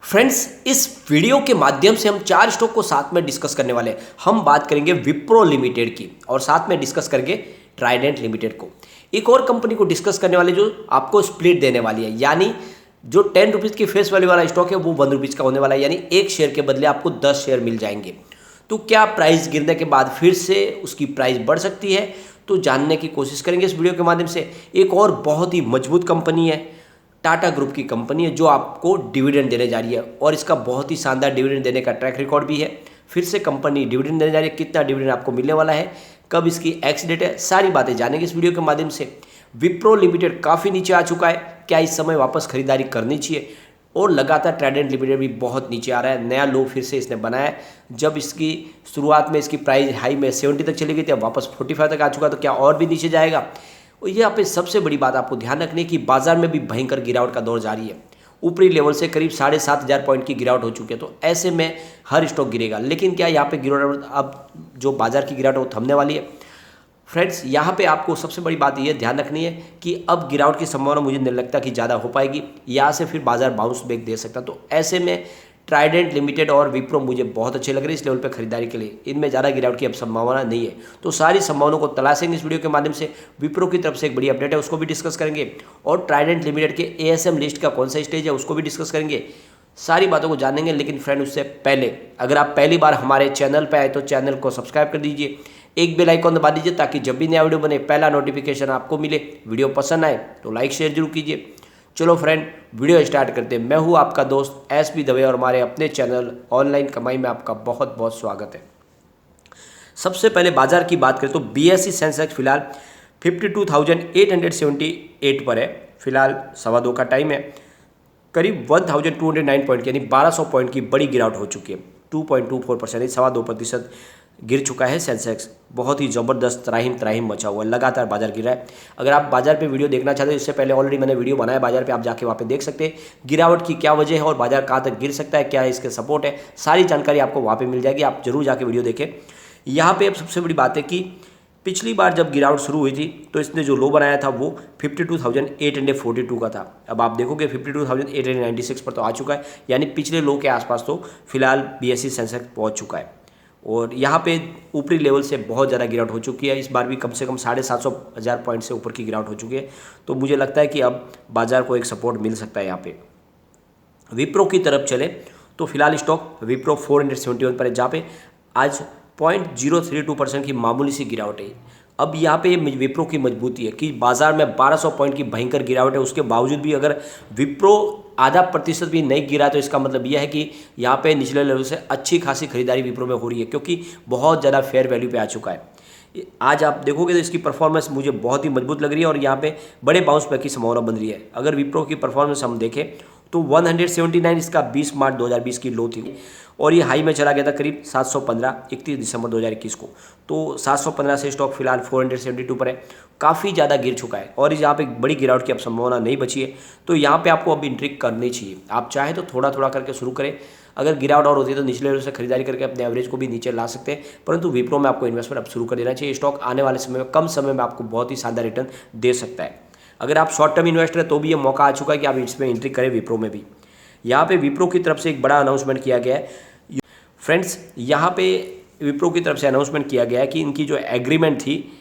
Friends, इस video के माध्यम से हम 4 स्टॉक को साथ में डिस्कस करने वाले हैं। हम बात करेंगे विप्रो लिमिटेड की और साथ में डिस्कस करेंगे ट्राइडेंट लिमिटेड को। एक और कंपनी को डिस्कस करने वाले जो आपको स्प्लिट देने वाली है, यानी जो 10 रुपीज़ की फेस वैल्यू वाला स्टॉक है वो 1 रुपीज़ का होने वाला है, यानी एक शेयर के बदले आपको 10 शेयर मिल जाएंगे। तो क्या प्राइस गिरने के बाद फिर से उसकी प्राइस बढ़ सकती है, तो जानने की कोशिश करेंगे इस वीडियो के माध्यम से। एक और बहुत ही मजबूत कंपनी है, टाटा ग्रुप की कंपनी है, जो आपको डिविडेंड देने जा रही है और इसका बहुत ही शानदार डिविडेंड देने का ट्रैक रिकॉर्ड भी है। फिर से कंपनी डिविडेंड देने जा रही है, कितना डिविडेंड आपको मिलने वाला है, कब इसकी एक्स डेट है, सारी बातें जानेंगे इस वीडियो के माध्यम से। विप्रो लिमिटेड काफ़ी नीचे आ चुका है, क्या इस समय वापस खरीदारी करनी चाहिए? और लगातार ट्राइडेंट लिमिटेड भी बहुत नीचे आ रहा है, नया लो फिर से इसने बनाया है। जब इसकी शुरुआत में इसकी प्राइस हाई में 70 तक चली गई थी, अब वापस 45 तक आ चुका, तो क्या और भी नीचे जाएगा? और ये यहाँ पे सबसे बड़ी बात आपको ध्यान रखनी है कि बाजार में भी भयंकर गिरावट का दौर जारी है। ऊपरी लेवल से करीब 7,500 पॉइंट की गिरावट हो चुकी है, तो ऐसे में हर स्टॉक गिरेगा। लेकिन क्या यहाँ पे गिरावट, अब जो बाजार की गिरावट है वो थमने वाली है? फ्रेंड्स, यहाँ पे आपको सबसे बड़ी बात ये ध्यान रखनी है कि अब गिरावट की संभावना मुझे नहीं लगता कि ज़्यादा हो पाएगी, यहाँ से फिर बाजार बाउंस बैक दे सकता। तो ऐसे में ट्राइडेंट लिमिटेड और विप्रो मुझे बहुत अच्छे लग रहे हैं इस लेवल पे खरीदारी के लिए। इनमें ज़्यादा गिरावट की अब संभावना नहीं है, तो सारी संभावनाओं को तलाशेंगे इस वीडियो के माध्यम से। विप्रो की तरफ से एक बड़ी अपडेट है, उसको भी डिस्कस करेंगे, और ट्राइडेंट लिमिटेड के एएसएम लिस्ट का कौन सा स्टेज है उसको भी डिस्कस करेंगे। सारी बातों को जानेंगे। लेकिन फ्रेंड, उससे पहले अगर आप पहली बार हमारे चैनल पर आए तो चैनल को सब्सक्राइब कर दीजिए, एक बेल आइकॉन दबा दीजिए ताकि जब भी नया वीडियो बने पहला नोटिफिकेशन आपको मिले। वीडियो पसंद आए तो लाइक शेयर जरूर कीजिए। चलो फ्रेंड, वीडियो स्टार्ट करते हैं। मैं हूं आपका दोस्त एसपी दवे और हमारे अपने चैनल ऑनलाइन कमाई में आपका बहुत बहुत स्वागत है। सबसे पहले बाजार की बात करें तो बीएसई सेंसेक्स फिलहाल 52,878 पर है। फिलहाल 2:15 का टाइम है। करीब 1,209 पॉइंट यानी 1,200 पॉइंट की बड़ी गिरावट हो चुकी है। 2.24% 2.25% गिर चुका है सेंसेक्स। बहुत ही ज़बरदस्त त्राहिम मचा हुआ है, लगातार बाजार गिर रहा है। अगर आप बाजार पे वीडियो देखना चाहते हो, इससे पहले ऑलरेडी मैंने वीडियो बनाया बाजार पे, आप जाके वहाँ पे देख सकते हैं गिरावट की क्या वजह है और बाजार कहाँ तक गिर सकता है, क्या इसके सपोर्ट है, सारी जानकारी आपको वहाँ पे मिल जाएगी। आप जरूर जाके वीडियो देखें। यहाँ पे अब सबसे बड़ी बात है कि पिछली बार जब गिरावट शुरू हुई थी तो इसने जो लो बनाया था वो 52,842 का था। अब आप देखोगे 52,896 पर तो आ चुका है, यानी पिछले लो के आसपास तो फिलहाल बीएसई सेंसेक्स पहुंच चुका है। और यहाँ पे ऊपरी लेवल से बहुत ज़्यादा गिरावट हो चुकी है। इस बार भी कम से कम 750,000 पॉइंट से ऊपर की गिरावट हो चुकी है। तो मुझे लगता है कि अब बाजार को एक सपोर्ट मिल सकता है यहाँ पे। विप्रो की तरफ चले तो फिलहाल स्टॉक विप्रो 471 पर है, जहाँ पे आज 0.032% की मामूली सी गिरावट है। अब यहाँ पे विप्रो की मजबूती है कि बाजार में 1,200 पॉइंट की भयंकर गिरावट है, उसके बावजूद भी अगर विप्रो आधा प्रतिशत भी नहीं गिरा तो इसका मतलब यह है कि यहाँ पे निचले लेवल से अच्छी खासी खरीदारी विप्रो में हो रही है, क्योंकि बहुत ज़्यादा फेयर वैल्यू पे आ चुका है। आज आप देखोगे तो इसकी परफॉर्मेंस मुझे बहुत ही मजबूत लग रही है और यहाँ पे बड़े बाउंस बैक की संभावना बन रही है। अगर विप्रो की परफॉर्मेंस हम देखें तो 179 इसका 20 मार्च 2020 की लो थी और ये हाई में चला गया था करीब 715 31 दिसंबर 2021 को। तो 715 से स्टॉक फिलहाल 472 पर है, काफ़ी ज़्यादा गिर चुका है और यहाँ पे बड़ी गिरावट की अब संभावना नहीं बची है। तो यहाँ पे आपको अब एंट्री करनी चाहिए। आप चाहे तो थोड़ा थोड़ा करके शुरू करें, अगर गिरावट और होती है तो निचले लेवल से खरीदारी करके अपने एवरेज को भी नीचे ला सकते हैं, परंतु विप्रो में आपको इन्वेस्टमेंट अब शुरू कर देना चाहिए। स्टॉक आने वाले समय में कम समय में आपको बहुत ही शानदार रिटर्न दे सकता है। अगर आप शॉर्ट टर्म इन्वेस्टर है तो भी ये मौका आ चुका है कि आप इसमें एंट्री करें विप्रो में भी। यहाँ पे विप्रो की तरफ से एक बड़ा अनाउंसमेंट किया गया है फ्रेंड्स। यहाँ पे विप्रो की तरफ से अनाउंसमेंट किया गया है कि इनकी जो एग्रीमेंट थी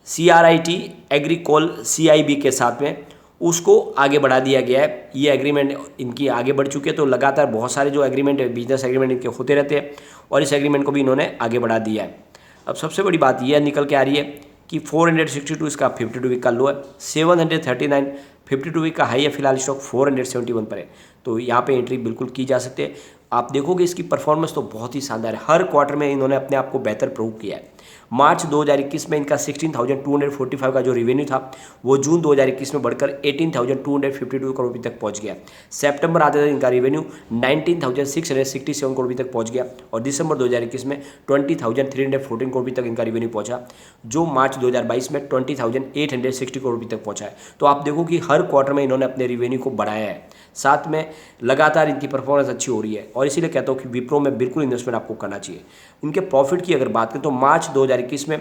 CRIT एग्रीकोल CIB के साथ में, उसको आगे बढ़ा दिया गया है। ये एग्रीमेंट इनकी आगे बढ़ चुकी है। तो लगातार बहुत सारे जो एग्रीमेंट है, बिजनेस एग्रीमेंट इनके होते रहते हैं और इस एग्रीमेंट को भी इन्होंने आगे बढ़ा दिया है। अब सबसे बड़ी बात यह निकल के आ रही है कि 462 इसका 52 वीक का लो है, 739 52 वीक का हाई है। फिलहाल स्टॉक 471 पर है, तो यहाँ पे एंट्री बिल्कुल की जा सकती है। आप देखोगे इसकी परफॉर्मेंस तो बहुत ही शानदार है, हर क्वार्टर में इन्होंने अपने आप को बेहतर प्रूव किया है। मार्च 2021 में इनका 16,245 का जो रेवेन्यू था वो जून 2021 में बढ़कर 18,252 करोड़ रुपये तक पहुंच गया। सितंबर आते तक इनका रेवेन्यू 19,667 करोड़ रुपये तक पहुंच गया और दिसंबर 2021 में 20,314 करोड़ रुपये तक इनका रेवेन्यू पहुंचा, जो मार्च 2022 में 20,860 करोड़ रुपये तक पहुंचा है। तो आप देखो कि हर क्वार्टर में इन्होंने अपने रेवेन्यू को बढ़ाया है, साथ में लगातार इनकी परफॉर्मेंस अच्छी हो रही है और इसीलिए कहता हूँ कि विप्रो में बिल्कुल इन्वेस्टमेंट आपको करना चाहिए। इनके प्रॉफिट की अगर बात करें तो मार्च 2021 में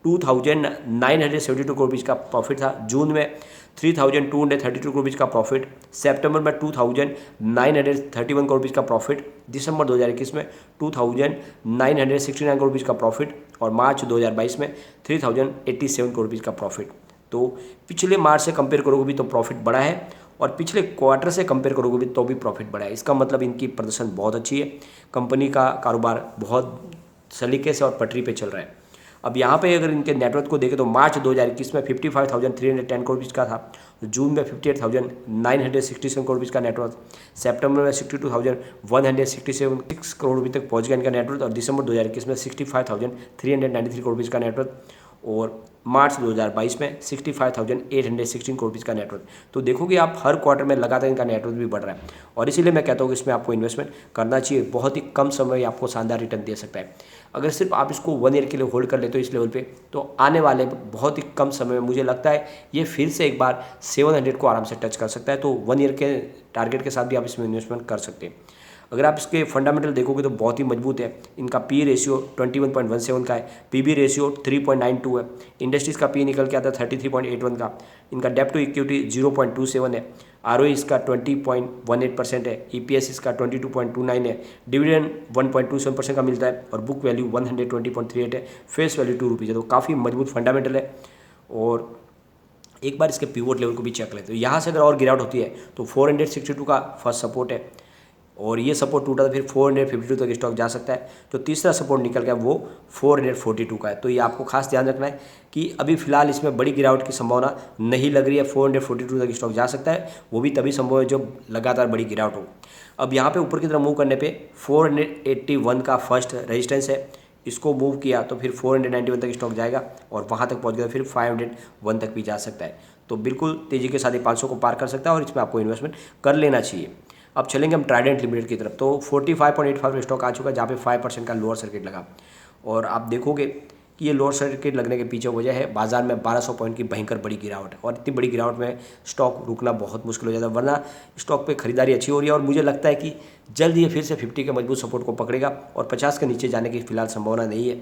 2,972 करोड़ रुपीज़ का प्रॉफिट था, जून में 3,232 रुपीज़ का प्रॉफिट, सितंबर में 2,931 करोड़ रुपीज़ का प्रॉफिट, दिसंबर 2021 में 2,969 करोड़ रुपीज़ का प्रॉफिट और मार्च 2022 में 3,087 करोड़ रुपीज़ का प्रॉफिट। तो पिछले मार्च से कंपेयर करोगे भी तो प्रॉफिट बढ़ा है और पिछले क्वार्टर से कंपेयर करोगे भी तो भी प्रॉफिट बढ़ा है। इसका मतलब इनकी प्रदर्शन बहुत अच्छी है, कंपनी का कारोबार बहुत सलीके से और पटरी पे चल रहा है। अब यहाँ पे अगर इनके नेटवर्थ को देखें तो मार्च 2021 में 55,310 करोड़ रुपीज़ का था, जून में 58,967 करोड़ रुपीज़ का नेटवर्थ, सितंबर में 62,167 करोड़ रुपये तक पहुँच गया इनका नेटवर्थ और दिसंबर 2021 में 65,393 करोड़ रुपीज़ का नेटवर्थ और मार्च 2022 में 65,816 करोड़ रुपीज़ का नेटवर्थ। तो देखोगे आप हर क्वार्टर में लगातार इनका नेटवर्थ भी बढ़ रहा है और इसीलिए मैं कहता हूँ कि इसमें आपको इन्वेस्टमेंट करना चाहिए। बहुत ही कम समय में आपको शानदार रिटर्न दे सकता है। अगर सिर्फ आप इसको 1 ईयर के लिए होल्ड कर लेते हो इस लेवल पे तो आने वाले बहुत ही कम समय में मुझे लगता है ये फिर से एक बार 700 को आराम से टच कर सकता है। तो 1 ईयर के टारगेट के साथ भी आप इसमें इन्वेस्टमेंट कर सकते हैं। अगर आप इसके फंडामेंटल देखोगे तो बहुत ही मजबूत है। इनका पी रेशियो 21.17 का है, पीबी रेशियो 3.92 है, इंडस्ट्रीज का पी निकल के आता है 33.81 का, इनका डेप्ट टू इक्विटी 0.27 है, आरओई इसका 20.18% है, ईपीएस इसका 22.29 है, डिविडेंड 1.27% का मिलता है और बुक वैल्यू 120.38 है, फेस वैल्यू 2 रुपीज़ है। तो काफ़ी मजबूत फंडामेंटल है। और एक बार इसके पिवोट लेवल को भी चेक लेते हो, यहाँ से अगर और गिरावट होती है तो 462 का फर्स्ट सपोर्ट है और ये सपोर्ट टूटा तो फिर 452 तक स्टॉक जा सकता है। जो तीसरा सपोर्ट निकल गया वो 442 का है। तो ये आपको खास ध्यान रखना है कि अभी फिलहाल इसमें बड़ी गिरावट की संभावना नहीं लग रही है। 442 तक स्टॉक जा सकता है, वो भी तभी संभव है जब लगातार बड़ी गिरावट हो। अब यहाँ पे ऊपर की तरफ मूव करने पे 481 का फर्स्ट रेजिस्टेंस है, इसको मूव किया तो फिर 491 तक स्टॉक जाएगा और वहाँ तक पहुँच गया फिर 501 तक भी जा सकता है। तो बिल्कुल तेज़ी के साथ 500 को पार कर सकता है और इसमें आपको इन्वेस्टमेंट कर लेना चाहिए। अब चलेंगे हम ट्राइडेंट लिमिटेड की तरफ। तो 45.85 स्टॉक आ चुका है जहाँ पे 5% का लोअर सर्किट लगा और आप देखोगे कि ये लोअर सर्किट लगने के पीछे वजह है बाजार में 1200 पॉइंट की भयंकर बड़ी गिरावट है और इतनी बड़ी गिरावट में स्टॉक रुकना बहुत मुश्किल हो जाता है, वरना स्टॉक पे खरीदारी अच्छी हो रही है और मुझे लगता है कि जल्द ये फिर से 50 के मजबूत सपोर्ट को पकड़ेगा और 50 के नीचे जाने की फिलहाल संभावना नहीं है।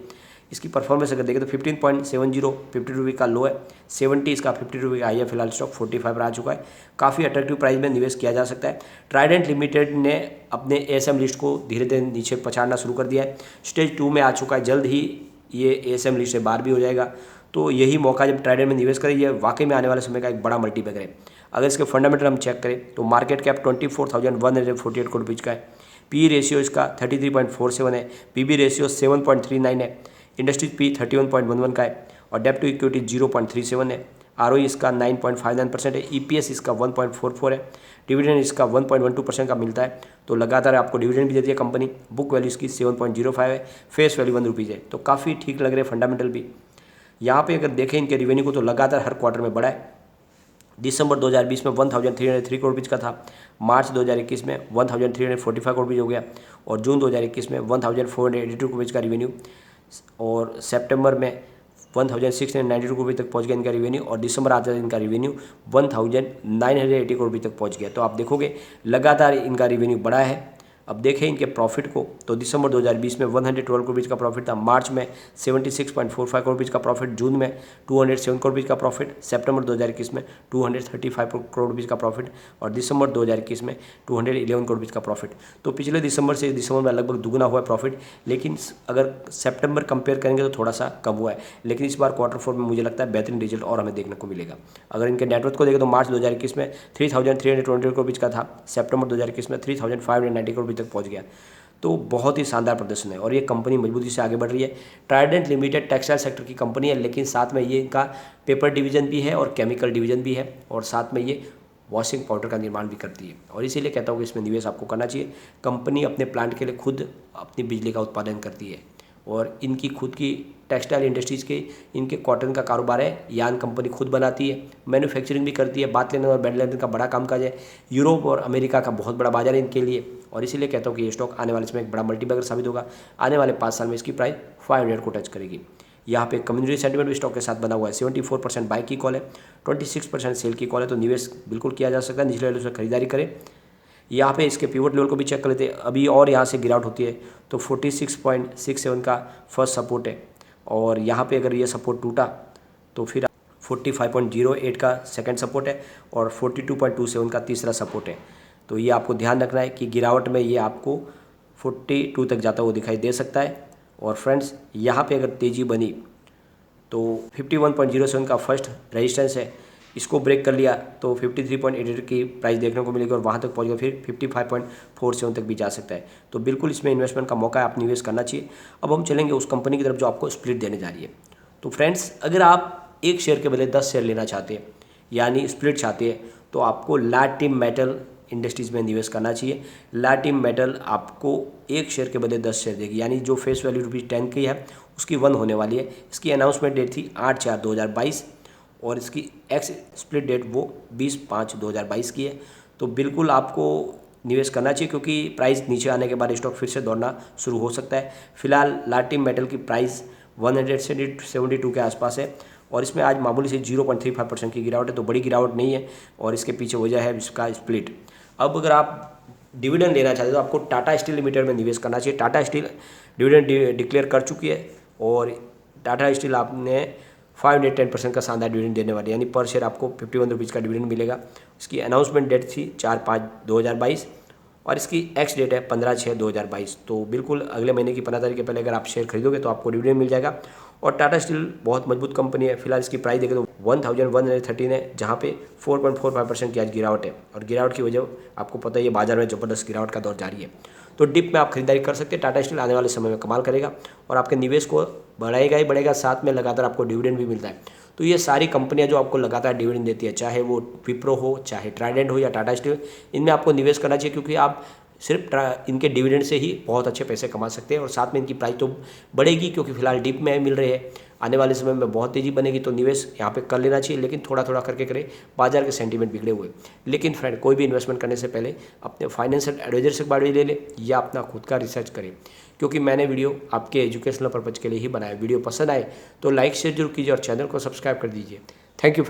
इसकी परफॉर्मेंस अगर देखें तो 15.70 50 रुपये का लो है, 70 इसका 50 रुपये का हाई है। फिलहाल स्टॉक 45 पर आ चुका है, काफ़ी अट्रैक्टिव प्राइस में निवेश किया जा सकता है। ट्राइडेंट लिमिटेड ने अपने एएसएम लिस्ट को धीरे धीरे नीचे पछाड़ना शुरू कर दिया है, स्टेज 2 में आ चुका है, जल्द ही ये एएसएम लिस्ट से बाहर भी हो जाएगा। तो यही मौका जब ट्राइडेंट में निवेश करें, ये वाकई में आने वाले समय का एक बड़ा मल्टीबैगर है। अगर इसके फंडामेंटल हम चेक करें तो मार्केट कैप 24,148 करोड़ रुपीज़ का है, पी रेशियो इसका 33.47 है, पीबी रेशियो 7.39 है, इंडस्ट्रीज पी 31.11 का है और डेप्ट टू इक्विटी 0.37 है, आरओई इसका 9.59% है, ईपीएस इसका 1.44 है, डिविडेंड इसका 1.12% का मिलता है। तो लगातार आपको डिविडेंड भी देती है कंपनी, बुक वैल्यू इसकी 7.05 है, फेस वैल्यू 1 रुपीज़ है। तो काफ़ी ठीक लग रहे हैं फंडामेंटल भी। यहाँ पे अगर देखें इनके रिवेन्यू को तो लगातार हर क्वार्टर में बढ़ा है। दिसंबर 2020 में 1,303 करोड़ रुपीज़ का था, मार्च 2021 में 1,345 करोड़ रुपीज़ हो गया और जून 2021 में 1,482 करोड़ रुपीज़ का रिवेन्यू और सितंबर में 1,692 करोड़ रुपये तक पहुंच गया इनका रिवेन्यू और दिसंबर आता है इनका रिवेन्यू 1,980 करोड़ रुपये तक पहुंच गया। तो आप देखोगे लगातार इनका रिवेन्यू बढ़ा है। अब देखें इनके प्रॉफिट को तो दिसंबर 2020 में 112 करोड़ रुपये का प्रॉफिट था, मार्च में 76.45 करोड़ रुपये का प्रॉफिट, जून में 207 करोड़ रुपये का प्रॉफिट, सितंबर 2021 में 235 करोड़ रुपये का प्रॉफिट और दिसंबर 2021 में 211 करोड़ रुपये का प्रॉफिट। तो पिछले दिसंबर से दिसंबर में लगभग दुगना हुआ है प्रॉफिट, लेकिन अगर सितंबर कंपेयर करेंगे तो थोड़ा सा कम हुआ है। लेकिन इस बार क्वार्टर 4 में मुझे लगता है बेहतरीन रिजल्ट और हमें देखने को मिलेगा। अगर इनके नेटवर्थ को देखें तो मार्च 2021 में 3,320 करोड़ रुपये का था, सितंबर 2021 में 3,590 करोड़ तक पहुंच गया। तो बहुत ही शानदार प्रदर्शन है और ये कंपनी मजबूती से आगे बढ़ रही है। ट्राइडेंट लिमिटेड टेक्सटाइल सेक्टर की कंपनी है, लेकिन साथ में ये इनका पेपर डिवीजन भी है और केमिकल डिवीजन भी है और साथ में ये वॉशिंग पाउडर का निर्माण भी करती है और इसीलिए कहता हूँ कि इसमें निवेश आपको करना चाहिए। कंपनी अपने प्लांट के लिए खुद अपनी बिजली का उत्पादन करती है और इनकी खुद की टेक्सटाइल इंडस्ट्रीज़ के इनके कॉटन का कारोबार है, यान कंपनी खुद बनाती है, मैन्युफैक्चरिंग भी करती है, बात लेने और बेड लेने का बड़ा कामकाज है। यूरोप और अमेरिका का बहुत बड़ा बाजार है इनके लिए और इसीलिए कहता हूँ कि ये स्टॉक आने वाले समय एक बड़ा मल्टीबैगर साबित होगा। आने वाले 5 साल में इसकी प्राइस 500 को टच करेगी। यहाँ पे कम्युनिटी सेंटिमेंट भी स्टॉक के साथ बना हुआ है। 74% बाई की कॉल है, 26% सेल की कॉल है, तो निवेश बिल्कुल किया जा सकता है। निचले लेवल से खरीदारी करें। यहाँ पे इसके पिवट लेवल को भी चेक कर लेते हैं। अभी और यहाँ से गिरावट होती है तो 46.67 का फर्स्ट सपोर्ट है और यहाँ पे अगर ये सपोर्ट टूटा तो फिर 45.08 का सेकंड सपोर्ट है और 42.27 का तीसरा सपोर्ट है। तो ये आपको ध्यान रखना है कि गिरावट में ये आपको 42 तक जाता हुआ दिखाई दे सकता है। और फ्रेंड्स यहाँ पे अगर तेज़ी बनी तो 51.07 का फर्स्ट रेजिस्टेंस है, इसको ब्रेक कर लिया तो 53.88 की प्राइस देखने को मिलेगी और वहाँ तक पहुँचेगा, फिर 55.47 तक भी जा सकता है। तो बिल्कुल इसमें इन्वेस्टमेंट का मौका है, आप निवेश करना चाहिए। अब हम चलेंगे उस कंपनी की तरफ जो आपको स्प्लिट देने जा रही है। तो फ्रेंड्स, अगर आप एक शेयर के बदले 10 शेयर लेना चाहते हैं यानी स्प्लिट चाहते हैं तो आपको लाटिम मेटल इंडस्ट्रीज़ में निवेश करना चाहिए। लाटिम मेटल आपको एक शेयर के बदले 10 शेयर देगी, यानी जो फेस वैल्यू ₹10 की है उसकी 1 होने वाली है। इसकी अनाउंसमेंट डेट थी 8/4/2022 और इसकी एक्स स्प्लिट डेट वो 20/5/2022 की है। तो बिल्कुल आपको निवेश करना चाहिए क्योंकि प्राइस नीचे आने के बाद स्टॉक फिर से दौड़ना शुरू हो सकता है। फिलहाल लाटिम मेटल की प्राइस 172 के आसपास है और इसमें आज मामूली से 0.35% की गिरावट है, तो बड़ी गिरावट नहीं है और इसके पीछे वजह है इसका स्प्लिट। अब अगर आप डिविडेंड लेना चाहते हो तो आपको टाटा स्टील लिमिटेड में निवेश करना चाहिए। टाटा स्टील डिविडेंड डिक्लेयर कर चुकी है और टाटा स्टील आपने 510% का शानदार डिविडेंड देने वाली है, यानी पर शेयर आपको 51 रुपीज़ का डिविडेंड मिलेगा। इसकी अनाउंसमेंट डेट थी 4/5/2022 और इसकी एक्स डेट है 15/6/2022। तो बिल्कुल अगले महीने की 15 तारीख के पहले अगर आप शेयर खरीदोगे तो आपको डिविडेंड मिल जाएगा। और टाटा स्टील बहुत मजबूत कंपनी है। फिलहाल इसकी प्राइस देखें तो 1113 है, जहाँ पे 4.45% की आज गिरावट है और गिरावट की वजह आपको पता ही है, बाजार में ज़बरदस्त गिरावट का दौर जारी है। तो डिप में आप खरीदारी कर सकते हैं। टाटा स्टील आने वाले समय में कमाल करेगा और आपके निवेश को बढ़ाएगा ही बढ़ेगा, साथ में लगातार आपको डिविडेंड भी मिलता है। तो ये सारी कंपनियां जो आपको लगातार डिविडेंड देती है, चाहे वो विप्रो हो, चाहे ट्राइडेंट हो या टाटा स्टील, इनमें आपको निवेश करना चाहिए क्योंकि आप सिर्फ इनके डिविडेंड से ही बहुत अच्छे पैसे कमा सकते हैं और साथ में इनकी प्राइस तो बढ़ेगी क्योंकि फिलहाल डिप में मिल रहे हैं। आने वाले समय में बहुत तेज़ी बनेगी तो निवेश यहाँ पे कर लेना चाहिए, लेकिन थोड़ा थोड़ा करके करें, बाजार के सेंटीमेंट बिगड़े हुए। लेकिन फ्रेंड, कोई भी इन्वेस्टमेंट करने से पहले अपने फाइनेंशियल एडवाइजर से बात ले ले या अपना खुद का रिसर्च करें, क्योंकि मैंने वीडियो आपके एजुकेशनल पर्पज़ के लिए ही बनाया। वीडियो पसंद आए तो लाइक शेयर जरूर कीजिए और चैनल को सब्सक्राइब कर दीजिए। Thank you.